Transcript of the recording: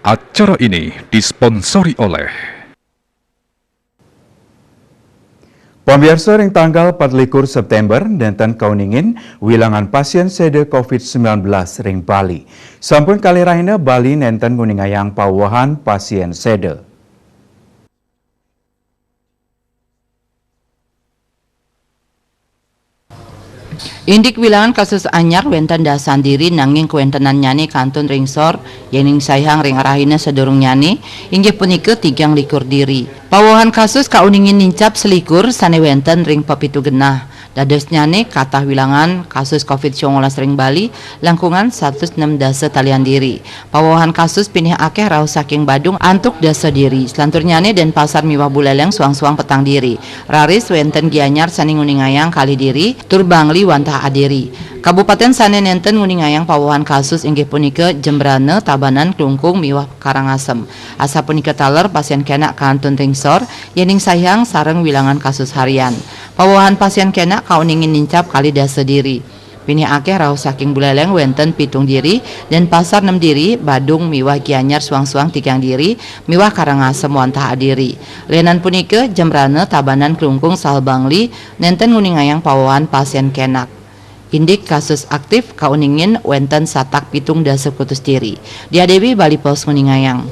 Acara ini disponsori oleh Pemirsa ring tanggal 24 September danten kauningin wilangan pasien sede COVID-19 ring Bali. Sampun kali raina Bali nenten nguningayang pawahan pasien sede. Indik wilangan kasus anyar wenten dasan diri nanging kuentenan nyani kantun ringsor yening sayang ring arahina sedurung nyani inggih punika 3 likur diri. Pawohan kasus kauningin nincap selikur sane wenten ring pepitu genah. Dados nyane katah wilangan kasus COVID-19 ring Bali langkungan 106 dasa talian diri. Pawohan kasus pinih akeh raos saking Badung antuk dasa diri. Selantur nyane dan pasar miwah buleleng suang-suang petang diri. Raris wenten Gianyar sani nguningayang kali diri tur Bangli wantah adiri. Kabupaten sane nenten nguningayang pawohan kasus inggih punika Jembrane, Tabanan, Klungkung, miwah Karangasem. Asa punika taler pasien kena kantun ringsor yening sayang sareng wilangan kasus harian. Pawohan pasien kena kauningin nincap kali dasa diri. Pinih akeh raos saking buleleng wenten pitung diri dan pasar 6 diri, Badung miwah Gianyar suang-suang 3 diri, miwah Karangasem wantah adiri. Lenan punika Jembrane, Tabanan, Klungkung, Sal Bangli nenten nguningayang pawohan pasien kenak. Indik kasus aktif kauningin wenten satak pitung dasa kutus diri. Diadewi Bali Pos nguningayang.